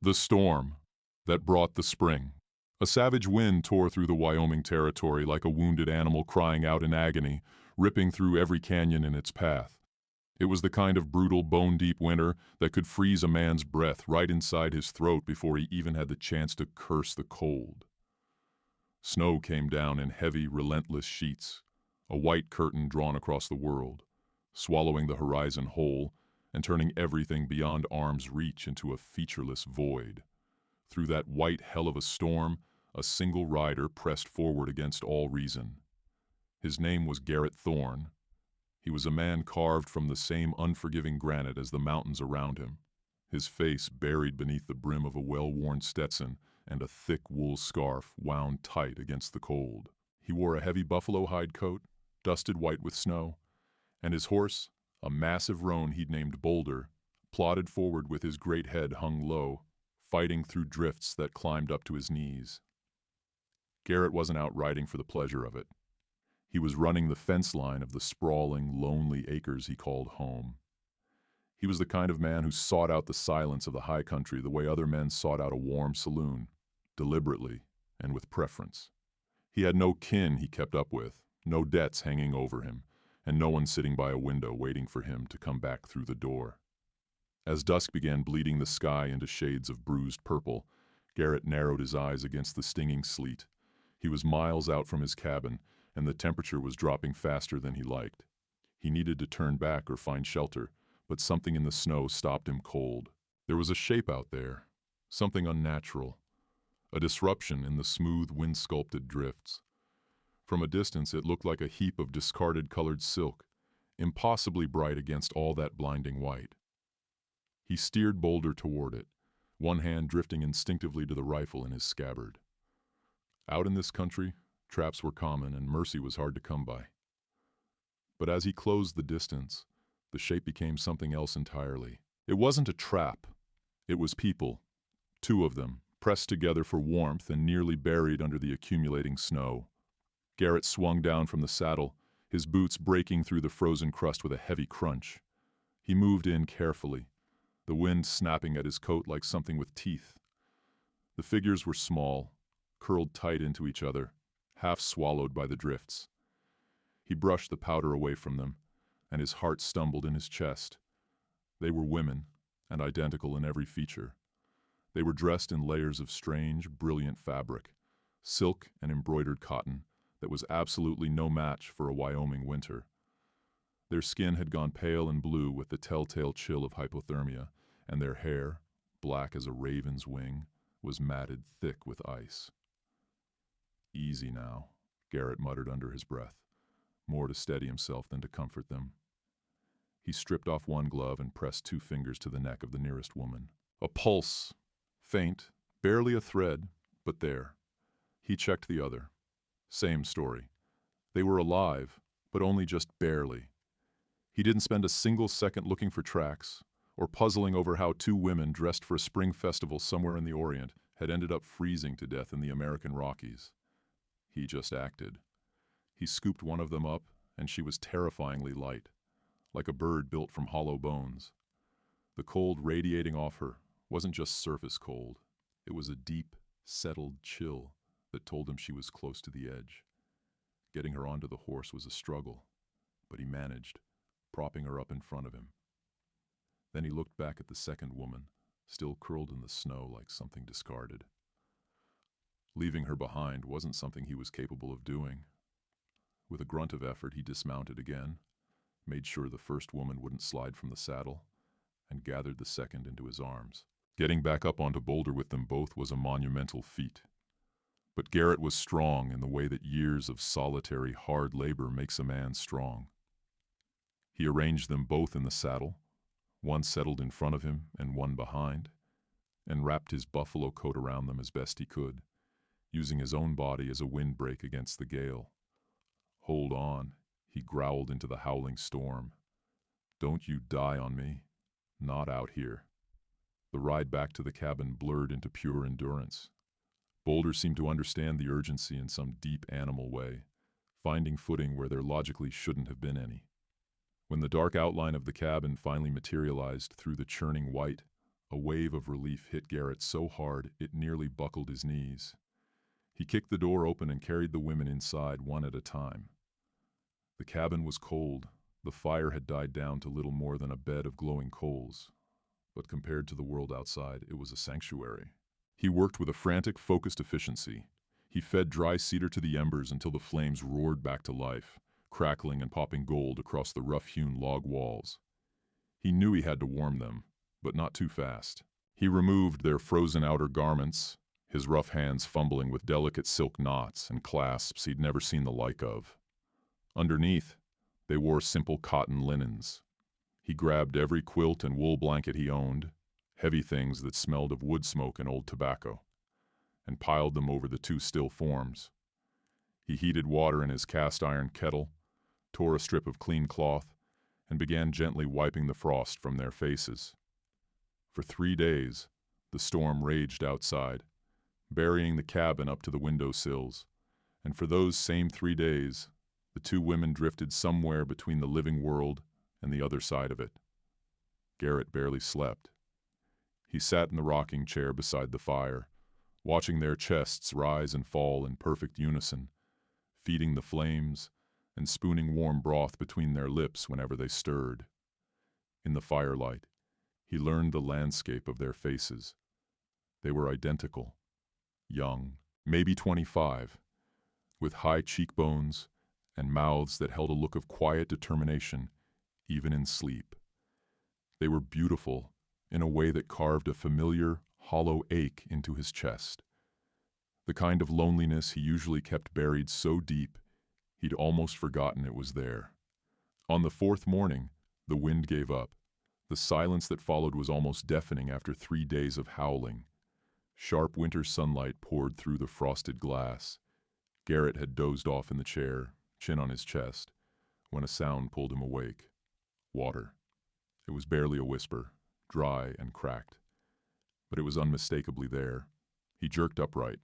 The storm that brought the spring. A savage wind tore through the Wyoming territory like a wounded animal crying out in agony, ripping through every canyon in its path. It was the kind of brutal, bone-deep winter that could freeze a man's breath right inside his throat before he even had the chance to curse the cold. Snow came down in heavy, relentless sheets, a white curtain drawn across the world, swallowing the horizon whole and turning everything beyond arm's reach into a featureless void. Through that white hell of a storm, a single rider pressed forward against all reason. His name was Garrett Thorne. He was a man carved from the same unforgiving granite as the mountains around him, his face buried beneath the brim of a well-worn Stetson and a thick wool scarf wound tight against the cold. He wore a heavy buffalo hide coat, dusted white with snow, and his horse, a massive roan he'd named Boulder, plodded forward with his great head hung low, fighting through drifts that climbed up to his knees. Garrett wasn't out riding for the pleasure of it. He was running the fence line of the sprawling, lonely acres he called home. He was the kind of man who sought out the silence of the high country the way other men sought out a warm saloon, deliberately and with preference. He had no kin he kept up with, no debts hanging over him, and no one sitting by a window waiting for him to come back through the door. As dusk began bleeding the sky into shades of bruised purple, Garrett narrowed his eyes against the stinging sleet. He was miles out from his cabin, and the temperature was dropping faster than he liked. He needed to turn back or find shelter, but something in the snow stopped him cold. There was a shape out there, something unnatural, a disruption in the smooth, wind-sculpted drifts. From a distance, it looked like a heap of discarded colored silk, impossibly bright against all that blinding white. He steered Boulder toward it, one hand drifting instinctively to the rifle in his scabbard. Out in this country, traps were common and mercy was hard to come by. But as he closed the distance, the shape became something else entirely. It wasn't a trap. It was people, two of them, pressed together for warmth and nearly buried under the accumulating snow. Garrett swung down from the saddle, his boots breaking through the frozen crust with a heavy crunch. He moved in carefully, the wind snapping at his coat like something with teeth. The figures were small, curled tight into each other, half swallowed by the drifts. He brushed the powder away from them, and his heart stumbled in his chest. They were women, and identical in every feature. They were dressed in layers of strange, brilliant fabric, silk and embroidered cotton, that was absolutely no match for a Wyoming winter. Their skin had gone pale and blue with the telltale chill of hypothermia, and their hair, black as a raven's wing, was matted thick with ice. "Easy now," Garrett muttered under his breath, more to steady himself than to comfort them. He stripped off one glove and pressed two fingers to the neck of the nearest woman. A pulse, faint, barely a thread, but there. He checked the other. Same story. They were alive, but only just barely. He didn't spend a single second looking for tracks, or puzzling over how two women dressed for a spring festival somewhere in the Orient had ended up freezing to death in the American Rockies. He just acted. He scooped one of them up, and she was terrifyingly light, like a bird built from hollow bones. The cold radiating off her wasn't just surface cold. It was a deep, settled chill that told him she was close to the edge. Getting her onto the horse was a struggle, but he managed, propping her up in front of him. Then he looked back at the second woman, still curled in the snow like something discarded. Leaving her behind wasn't something he was capable of doing. With a grunt of effort, he dismounted again, made sure the first woman wouldn't slide from the saddle, and gathered the second into his arms. Getting back up onto Boulder with them both was a monumental feat. But Garrett was strong in the way that years of solitary, hard labor makes a man strong. He arranged them both in the saddle, one settled in front of him and one behind, and wrapped his buffalo coat around them as best he could, using his own body as a windbreak against the gale. "Hold on," he growled into the howling storm. "Don't you die on me. Not out here." The ride back to the cabin blurred into pure endurance. Boulder seemed to understand the urgency in some deep animal way, finding footing where there logically shouldn't have been any. When the dark outline of the cabin finally materialized through the churning white, A wave of relief hit Garrett so hard it nearly buckled his knees. He kicked the door open and carried the women inside one at a time. The cabin was cold. The fire had died down to little more than a bed of glowing coals, but compared to the world outside, it was a sanctuary. He worked with a frantic, focused efficiency. He fed dry cedar to the embers until the flames roared back to life, crackling and popping gold across the rough-hewn log walls. He knew he had to warm them, but not too fast. He removed their frozen outer garments, his rough hands fumbling with delicate silk knots and clasps he'd never seen the like of. Underneath, they wore simple cotton linens. He grabbed every quilt and wool blanket he owned, heavy things that smelled of wood smoke and old tobacco, and piled them over the two still forms. He heated water in his cast-iron kettle, tore a strip of clean cloth, and began gently wiping the frost from their faces. For 3 days, the storm raged outside, burying the cabin up to the window sills, and for those same 3 days, the two women drifted somewhere between the living world and the other side of it. Garrett barely slept. He sat in the rocking chair beside the fire, watching their chests rise and fall in perfect unison, feeding the flames and spooning warm broth between their lips whenever they stirred. In the firelight, he learned the landscape of their faces. They were identical, young, maybe 25, with high cheekbones and mouths that held a look of quiet determination, even in sleep. They were beautiful in a way that carved a familiar, hollow ache into his chest. The kind of loneliness he usually kept buried so deep, he'd almost forgotten it was there. On the 4th morning, the wind gave up. The silence that followed was almost deafening after 3 days of howling. Sharp winter sunlight poured through the frosted glass. Garrett had dozed off in the chair, chin on his chest, when a sound pulled him awake. Water. It was barely a whisper, dry and cracked, but it was unmistakably there. He jerked upright.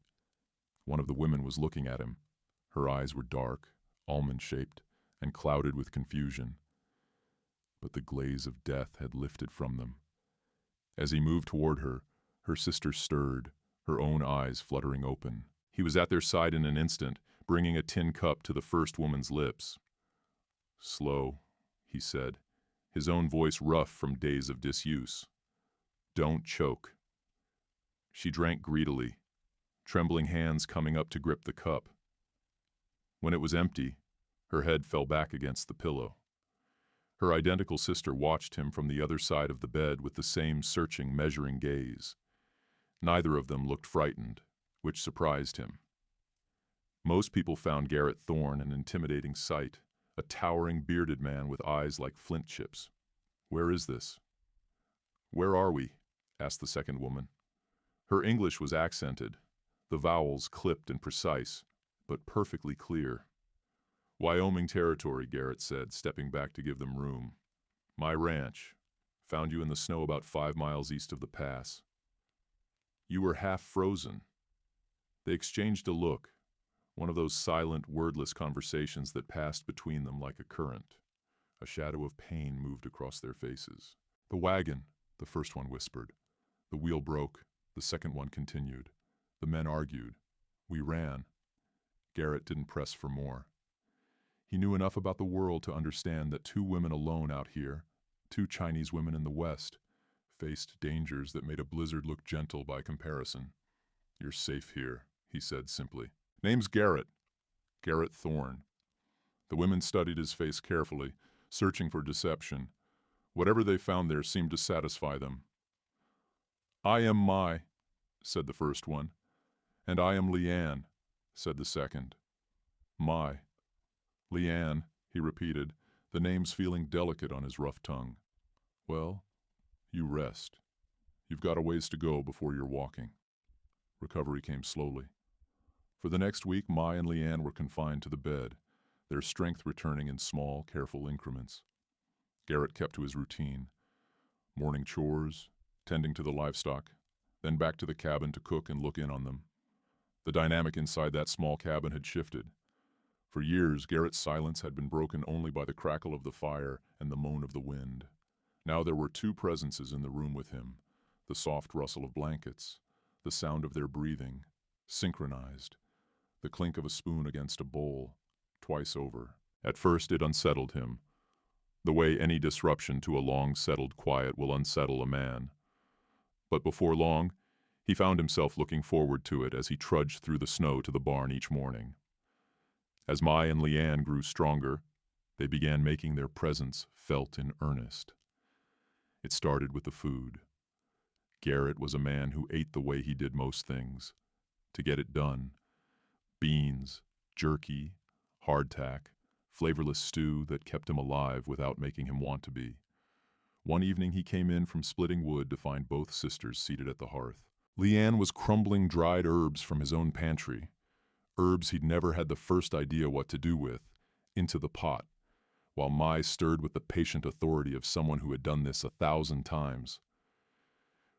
One of the women was looking at him. Her eyes were dark, almond-shaped, and clouded with confusion. But the glaze of death had lifted from them. As he moved toward her, her sister stirred, her own eyes fluttering open. He was at their side in an instant, bringing a tin cup to the first woman's lips. "Slow," he said, his own voice rough from days of disuse. "Don't choke." She drank greedily, trembling hands coming up to grip the cup. When it was empty, her head fell back against the pillow. Her identical sister watched him from the other side of the bed with the same searching, measuring gaze. Neither of them looked frightened, which surprised him. Most people found Garrett Thorne an intimidating sight, a towering, bearded man with eyes like flint chips. "Where is this?" "Where are we?" asked the second woman. Her English was accented, the vowels clipped and precise, but perfectly clear. "Wyoming territory," Garrett said, stepping back to give them room. "My ranch. Found you in the snow about 5 miles east of the pass." "You were half frozen." They exchanged a look, one of those silent, wordless conversations that passed between them like a current. A shadow of pain moved across their faces. "The wagon," the first one whispered. "The wheel broke," the second one continued. "The men argued. We ran." Garrett didn't press for more. He knew enough about the world to understand that 2 women alone out here, 2 Chinese women in the West, faced dangers that made a blizzard look gentle by comparison. "You're safe here," he said simply. "Name's Garrett. Garrett Thorne." The women studied his face carefully, searching for deception. Whatever they found there seemed to satisfy them. "I am Mai," said the first one. "And I am Leanne," said the second. "Mai. Leanne," he repeated, the names feeling delicate on his rough tongue. "Well, you rest. You've got a ways to go before you're walking." Recovery came slowly. For the next week, Mai and Leanne were confined to the bed, their strength returning in small, careful increments. Garrett kept to his routine. Morning chores, tending to the livestock, then back to the cabin to cook and look in on them. The dynamic inside that small cabin had shifted. For years, Garrett's silence had been broken only by the crackle of the fire and the moan of the wind. Now there were 2 presences in the room with him, The soft rustle of blankets, the sound of their breathing, synchronized, the clink of a spoon against a bowl, twice over. At first it unsettled him, the way any disruption to a long-settled quiet will unsettle a man. But before long, he found himself looking forward to it as he trudged through the snow to the barn each morning. As Mai and Leanne grew stronger, they began making their presence felt in earnest. It started with the food. Garrett was a man who ate the way he did most things, to get it done. Beans, jerky, hardtack, flavorless stew that kept him alive without making him want to be. One evening he came in from splitting wood to find both sisters seated at the hearth. Leanne was crumbling dried herbs from his own pantry, herbs he'd never had the first idea what to do with, into the pot, while Mai stirred with the patient authority of someone who had done this 1,000 times.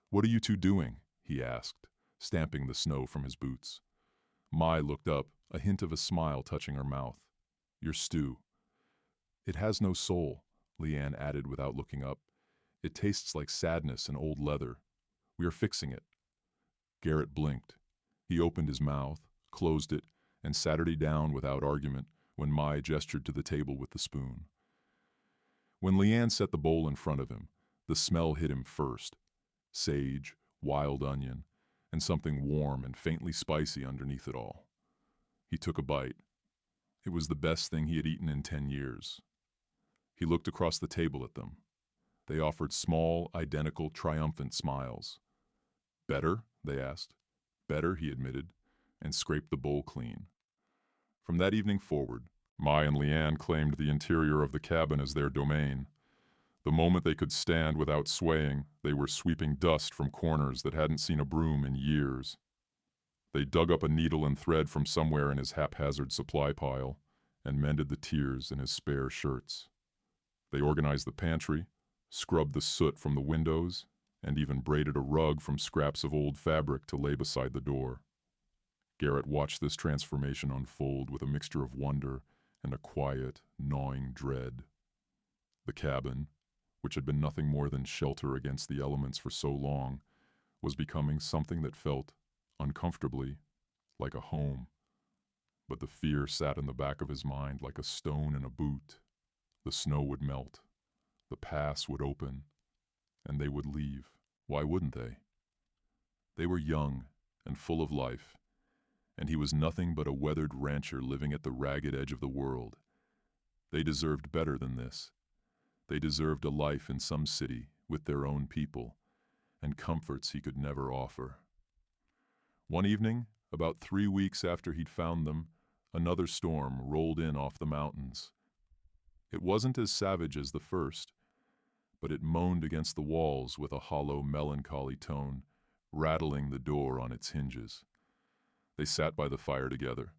"What are you two doing?" he asked, stamping the snow from his boots. Mai looked up, a hint of a smile touching her mouth. "Your stew." "It has no soul," Leanne added without looking up. "It tastes like sadness and old leather. We are fixing it." Garrett blinked. He opened his mouth, closed it, and sat her down without argument when Mai gestured to the table with the spoon. When Leanne set the bowl in front of him, the smell hit him first. Sage, wild onion, and something warm and faintly spicy underneath it all. He took a bite. It was the best thing he had eaten in 10 years. He looked across the table at them. They offered small, identical, triumphant smiles. "Better?" they asked. "Better," he admitted, and scraped the bowl clean. From that evening forward, Mai and Leanne claimed the interior of the cabin as their domain. The moment they could stand without swaying, they were sweeping dust from corners that hadn't seen a broom in years. They dug up a needle and thread from somewhere in his haphazard supply pile and mended the tears in his spare shirts. They organized the pantry, scrubbed the soot from the windows, and even braided a rug from scraps of old fabric to lay beside the door. Garrett watched this transformation unfold with a mixture of wonder and a quiet, gnawing dread. The cabin, which had been nothing more than shelter against the elements for so long, was becoming something that felt, uncomfortably, like a home. But the fear sat in the back of his mind like a stone in a boot. The snow would melt, the pass would open, and they would leave. Why wouldn't they? They were young and full of life, and he was nothing but a weathered rancher living at the ragged edge of the world. They deserved better than this. They deserved a life in some city with their own people, and comforts he could never offer. One evening, about 3 weeks after he'd found them, another storm rolled in off the mountains. It wasn't as savage as the first, but it moaned against the walls with a hollow, melancholy tone, rattling the door on its hinges. They sat by the fire together,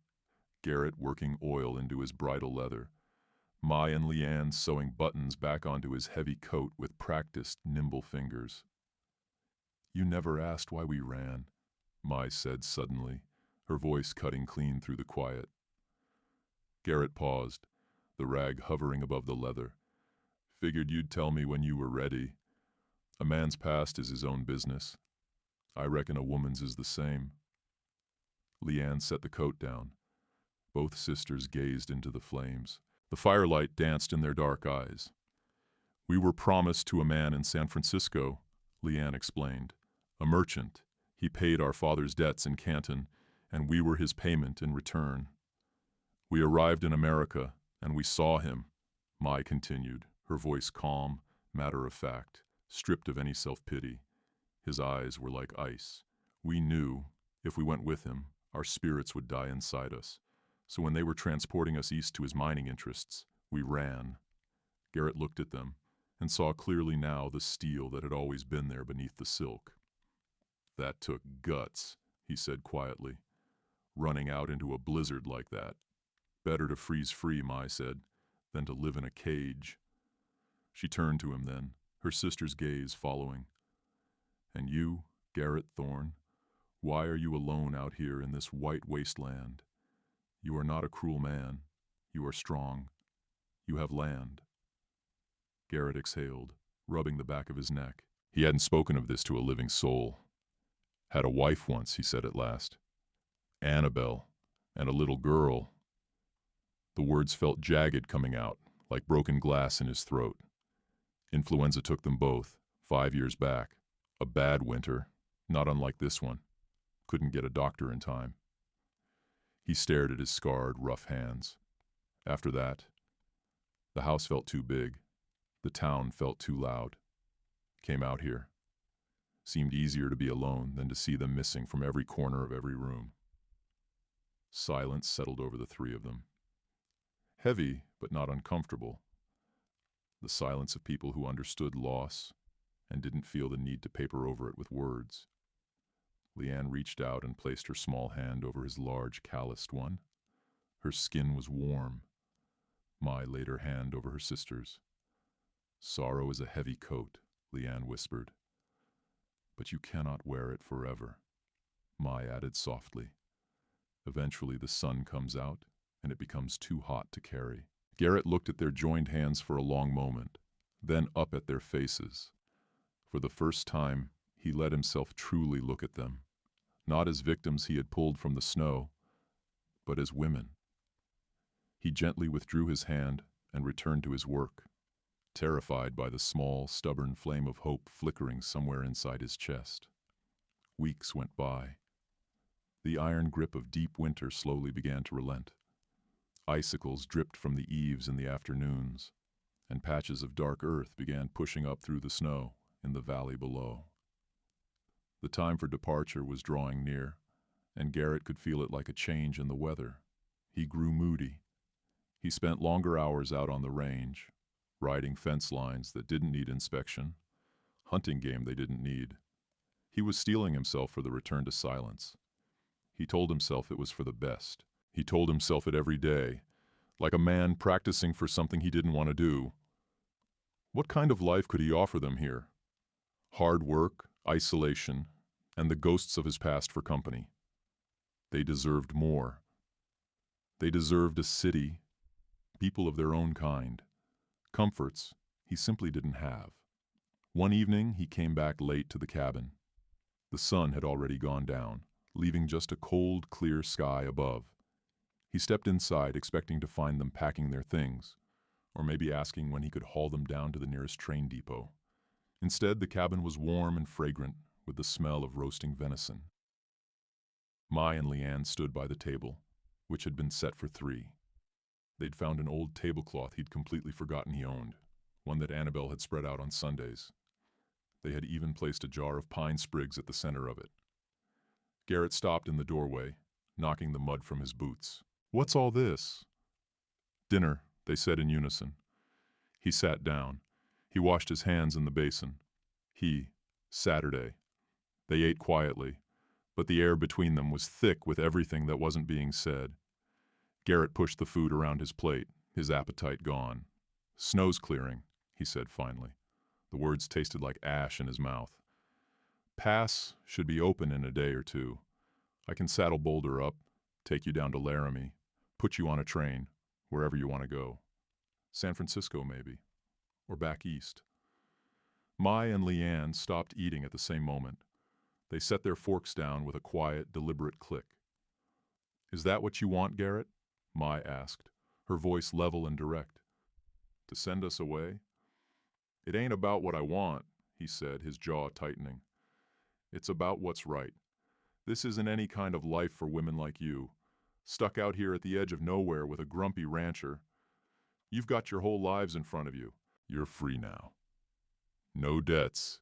Garrett working oil into his bridle leather, Mai and Leanne sewing buttons back onto his heavy coat with practiced, nimble fingers. "You never asked why we ran," Mai said suddenly, her voice cutting clean through the quiet. Garrett paused, the rag hovering above the leather. "Figured you'd tell me when you were ready. A man's past is his own business. I reckon a woman's is the same." Leanne set the coat down. Both sisters gazed into the flames. The firelight danced in their dark eyes. "We were promised to a man in San Francisco," Leanne explained. "A merchant. He paid our father's debts in Canton, and we were his payment in return. We arrived in America, and we saw him," Mai continued, her voice calm, matter-of-fact, stripped of any self-pity. His eyes were like ice. "We knew, if we went with him, our spirits would die inside us. So when they were transporting us east to his mining interests, we ran." Garrett looked at them and saw clearly now the steel that had always been there beneath the silk. "That took guts," he said quietly. "Running out into a blizzard like that. Better to freeze free," Mai said, "than to live in a cage." She turned to him then, her sister's gaze following. "And you, Garrett Thorne, why are you alone out here in this white wasteland? You are not a cruel man. You are strong. You have land." Garrett exhaled, rubbing the back of his neck. He hadn't spoken of this to a living soul. Had a wife once, he said at last. Annabelle, and a little girl. The words felt jagged coming out, like broken glass in his throat. Influenza took them both, 5 years back. A bad winter, not unlike this one. Couldn't get a doctor in time. He stared at his scarred, rough hands. After that, the house felt too big. The town felt too loud. Came out here. Seemed easier to be alone than to see them missing from every corner of every room. Silence settled over the three of them. Heavy, but not uncomfortable. The silence of people who understood loss and didn't feel the need to paper over it with words. Leanne reached out and placed her small hand over his large, calloused one. Her skin was warm. Mai laid her hand over her sister's. Sorrow is a heavy coat, Leanne whispered. But you cannot wear it forever, Mai added softly. Eventually the sun comes out, and it becomes too hot to carry. Garrett looked at their joined hands for a long moment, then up at their faces. For the first time, he let himself truly look at them, not as victims he had pulled from the snow, but as women. He gently withdrew his hand and returned to his work, terrified by the small, stubborn flame of hope flickering somewhere inside his chest. Weeks went by. The iron grip of deep winter slowly began to relent. Icicles dripped from the eaves in the afternoons, and patches of dark earth began pushing up through the snow in the valley below. The time for departure was drawing near, and Garrett could feel it like a change in the weather. He grew moody. He spent longer hours out on the range, riding fence lines that didn't need inspection, hunting game they didn't need. He was steeling himself for the return to silence. He told himself it was for the best. He told himself it every day, like a man practicing for something he didn't want to do. What kind of life could he offer them here? Hard work, isolation, and the ghosts of his past for company. They deserved more. They deserved a city, people of their own kind, comforts he simply didn't have. One evening, he came back late to the cabin. The sun had already gone down, leaving just a cold, clear sky above. He stepped inside, expecting to find them packing their things, or maybe asking when he could haul them down to the nearest train depot. Instead, the cabin was warm and fragrant, with the smell of roasting venison. Mai and Leanne stood by the table, which had been set for 3. They'd found an old tablecloth he'd completely forgotten he owned, one that Annabelle had spread out on Sundays. They had even placed a jar of pine sprigs at the center of it. Garrett stopped in the doorway, knocking the mud from his boots. "What's all this?" "Dinner," they said in unison. He sat down. He washed his hands in the basin. Saturday. They ate quietly, but the air between them was thick with everything that wasn't being said. Garrett pushed the food around his plate, his appetite gone. "Snow's clearing," he said finally. The words tasted like ash in his mouth. "Pass should be open in a day or 2. I can saddle Boulder up, take you down to Laramie, put you on a train, wherever you want to go. San Francisco, maybe. Or back east." Mai and Leanne stopped eating at the same moment. They set their forks down with a quiet, deliberate click. "Is that what you want, Garrett?" Mai asked, her voice level and direct. "To send us away?" "It ain't about what I want," he said, his jaw tightening. "It's about what's right. This isn't any kind of life for women like you, stuck out here at the edge of nowhere with a grumpy rancher. You've got your whole lives in front of you. You're free now. No debts."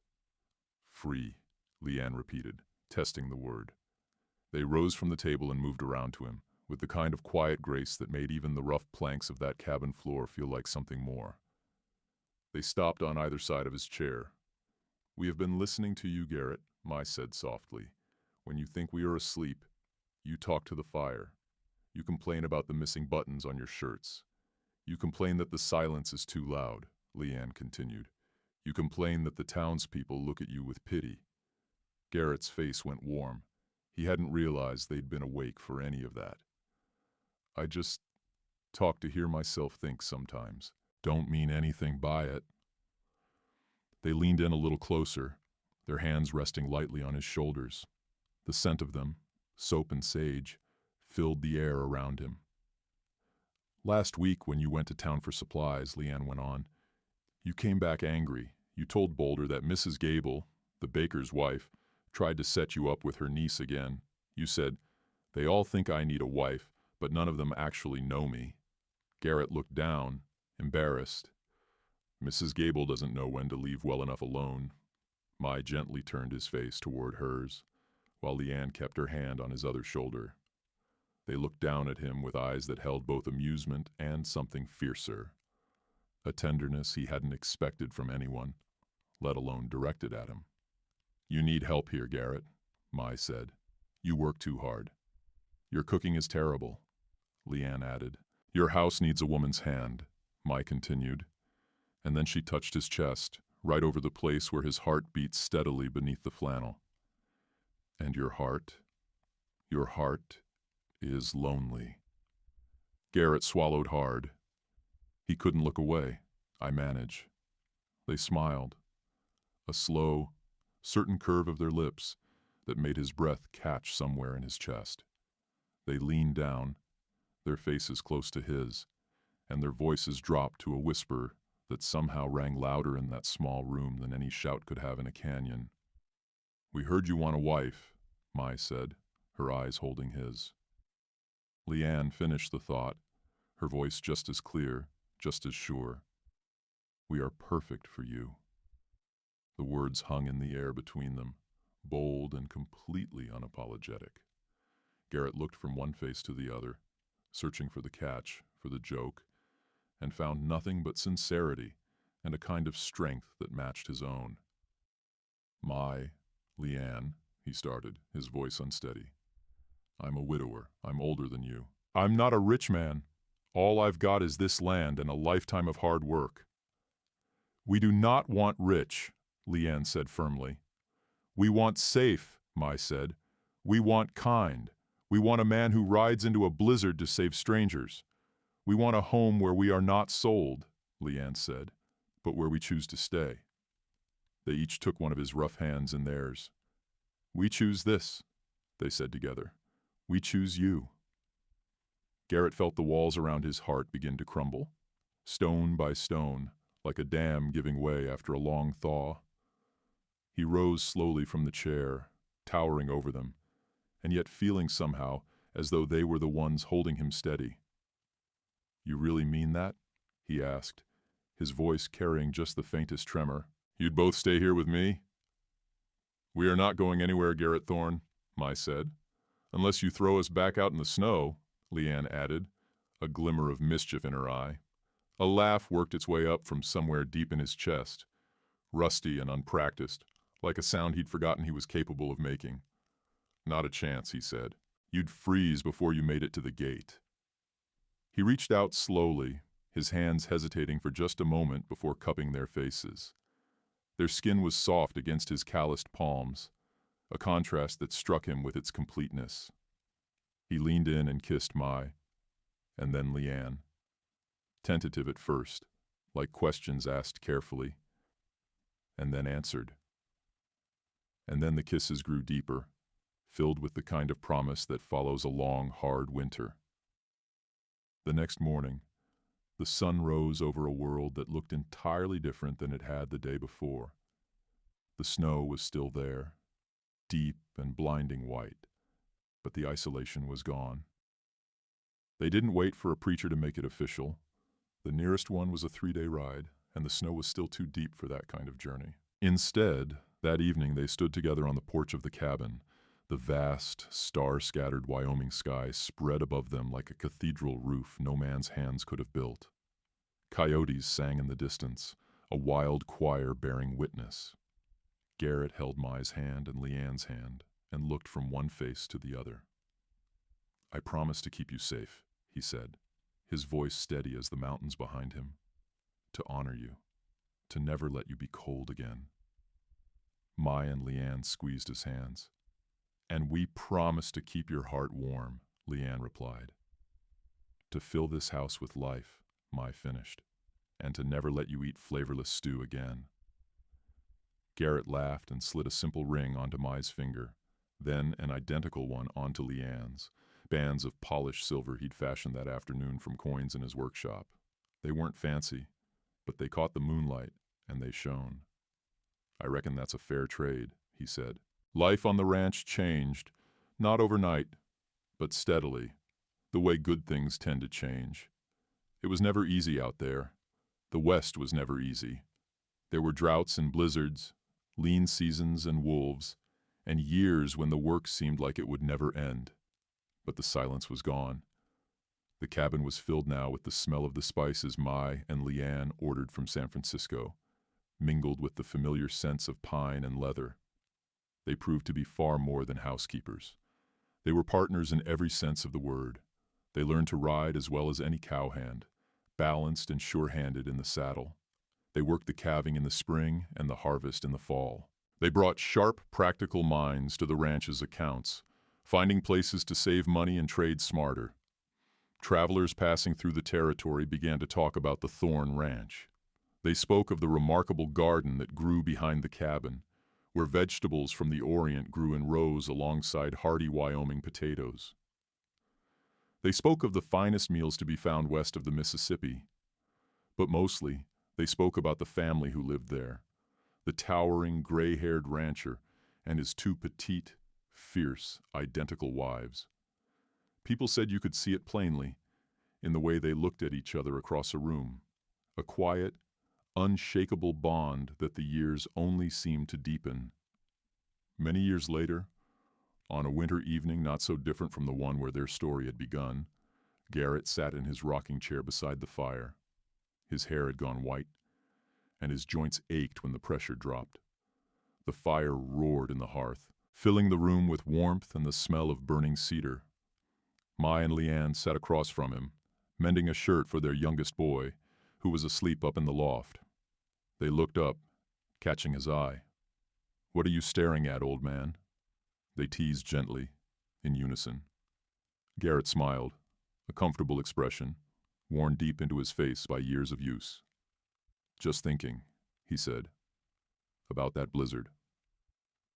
"Free," Leanne repeated, testing the word. They rose from the table and moved around to him, with the kind of quiet grace that made even the rough planks of that cabin floor feel like something more. They stopped on either side of his chair. "We have been listening to you, Garrett," Mai said softly. "When you think we are asleep, you talk to the fire. You complain about the missing buttons on your shirts. You complain that the silence is too loud," Leanne continued. "You complain that the townspeople look at you with pity." Garrett's face went warm. He hadn't realized they'd been awake for any of that. "I just talk to hear myself think sometimes. Don't mean anything by it." They leaned in a little closer, their hands resting lightly on his shoulders. The scent of them, soap and sage, filled the air around him. "Last week when you went to town for supplies," Leanne went on, "you came back angry. You told Boulder that Mrs. Gable, the baker's wife, tried to set you up with her niece again. You said, 'They all think I need a wife, but none of them actually know me.'" Garrett looked down, embarrassed. "Mrs. Gable doesn't know when to leave well enough alone." Mai gently turned his face toward hers, while Leanne kept her hand on his other shoulder. They looked down at him with eyes that held both amusement and something fiercer, a tenderness he hadn't expected from anyone, let alone directed at him. "You need help here, Garrett," Mai said. "You work too hard. Your cooking is terrible," Leanne added. "Your house needs a woman's hand," Mai continued, and then she touched his chest, right over the place where his heart beat steadily beneath the flannel. "And your heart is lonely." Garrett swallowed hard. He couldn't look away. "I manage." They smiled, a slow, certain curve of their lips that made his breath catch somewhere in his chest. They leaned down, their faces close to his, and their voices dropped to a whisper that somehow rang louder in that small room than any shout could have in a canyon. "We heard you want a wife," Mai said, her eyes holding his. Leanne finished the thought, her voice just as clear, just as sure. "We are perfect for you." The words hung in the air between them, bold and completely unapologetic. Garrett looked from one face to the other, searching for the catch, for the joke, and found nothing but sincerity and a kind of strength that matched his own. "Leanne," he started, his voice unsteady. "I'm a widower. I'm older than you. I'm not a rich man. All I've got is this land and a lifetime of hard work." "We do not want rich," Leanne said firmly. "We want safe," Mai said. "We want kind. We want a man who rides into a blizzard to save strangers. We want a home where we are not sold," Leanne said, "but where we choose to stay." They each took one of his rough hands in theirs. "We choose this," they said together. "We choose you." Garrett felt the walls around his heart begin to crumble, stone by stone, like a dam giving way after a long thaw. He rose slowly from the chair, towering over them, and yet feeling somehow as though they were the ones holding him steady. "You really mean that?" he asked, his voice carrying just the faintest tremor. "You'd both stay here with me?" "We are not going anywhere, Garrett Thorne," Mai said. "Unless you throw us back out in the snow," Leanne added, a glimmer of mischief in her eye. A laugh worked its way up from somewhere deep in his chest, rusty and unpracticed, like a sound he'd forgotten he was capable of making. "Not a chance," he said. "You'd freeze before you made it to the gate." He reached out slowly, his hands hesitating for just a moment before cupping their faces. Their skin was soft against his calloused palms, a contrast that struck him with its completeness. He leaned in and kissed Mai, and then Leanne. Tentative at first, like questions asked carefully, and then answered. And then the kisses grew deeper, filled with the kind of promise that follows a long, hard winter. The next morning, the sun rose over a world that looked entirely different than it had the day before. The snow was still there, deep and blinding white, but the isolation was gone. They didn't wait for a preacher to make it official. The nearest one was a 3-day ride, and the snow was still too deep for that kind of journey. Instead, that evening they stood together on the porch of the cabin, the vast, star-scattered Wyoming sky spread above them like a cathedral roof no man's hands could have built. Coyotes sang in the distance, a wild choir bearing witness. Garrett held Mai's hand and Leanne's hand and looked from one face to the other. "I promise to keep you safe," he said, his voice steady as the mountains behind him. "To honor you, to never let you be cold again." Mai and Leanne squeezed his hands. "And we promise to keep your heart warm," Leanne replied. "To fill this house with life," Mai finished, "and to never let you eat flavorless stew again." Garrett laughed and slid a simple ring onto Mai's finger, then an identical one onto Leanne's, bands of polished silver he'd fashioned that afternoon from coins in his workshop. They weren't fancy, but they caught the moonlight, and they shone. "I reckon that's a fair trade," he said. Life on the ranch changed, not overnight, but steadily, the way good things tend to change. It was never easy out there. The West was never easy. There were droughts and blizzards, lean seasons and wolves, and years when the work seemed like it would never end. But the silence was gone. The cabin was filled now with the smell of the spices Mai and Leanne ordered from San Francisco, mingled with the familiar scents of pine and leather. They proved to be far more than housekeepers. They were partners in every sense of the word. They learned to ride as well as any cowhand, balanced and sure-handed in the saddle. They worked the calving in the spring and the harvest in the fall. They brought sharp, practical minds to the ranch's accounts, finding places to save money and trade smarter. Travelers passing through the territory began to talk about the Thorne Ranch. They spoke of the remarkable garden that grew behind the cabin, where vegetables from the Orient grew in rows alongside hardy Wyoming potatoes. They spoke of the finest meals to be found west of the Mississippi. But mostly, they spoke about the family who lived there, the towering, gray-haired rancher and his two petite, fierce, identical wives. People said you could see it plainly, in the way they looked at each other across a room, a quiet, unshakable bond that the years only seemed to deepen. Many years later, on a winter evening not so different from the one where their story had begun, Garrett sat in his rocking chair beside the fire. His hair had gone white, and his joints ached when the pressure dropped. The fire roared in the hearth, filling the room with warmth and the smell of burning cedar. Mai and Leanne sat across from him, mending a shirt for their youngest boy, who was asleep up in the loft. They looked up, catching his eye. "What are you staring at, old man?" They teased gently, in unison. Garrett smiled, a comfortable expression, worn deep into his face by years of use. "Just thinking," he said, "about that blizzard."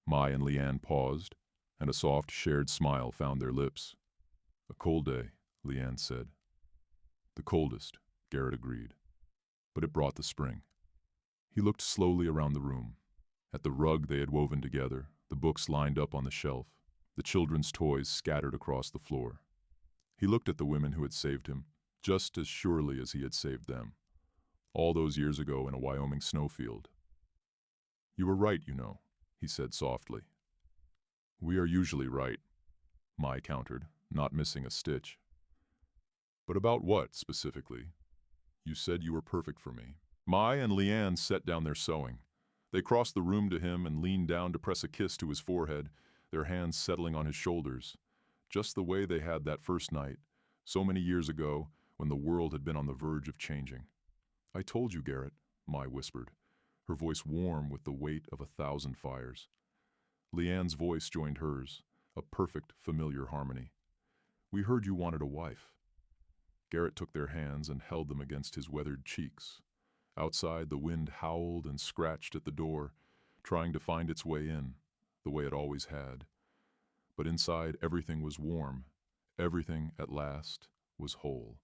Mai and Leanne paused, and a soft, shared smile found their lips. "A cold day," Leanne said. "The coldest," Garrett agreed. "But it brought the spring." He looked slowly around the room, at the rug they had woven together, the books lined up on the shelf, the children's toys scattered across the floor. He looked at the women who had saved him, just as surely as he had saved them, all those years ago in a Wyoming snowfield. "You were right, you know," he said softly. "We are usually right," Mai countered, not missing a stitch. "But about what, specifically? You said you were perfect for me." Mai and Leanne set down their sewing. They crossed the room to him and leaned down to press a kiss to his forehead, their hands settling on his shoulders, just the way they had that first night, so many years ago, when the world had been on the verge of changing. "I told you, Garrett," Mai whispered, her voice warm with the weight of 1,000 fires. Leanne's voice joined hers, a perfect, familiar harmony. "We heard you wanted a wife." Garrett took their hands and held them against his weathered cheeks. Outside, the wind howled and scratched at the door, trying to find its way in, the way it always had. But inside, everything was warm. Everything, at last, was whole.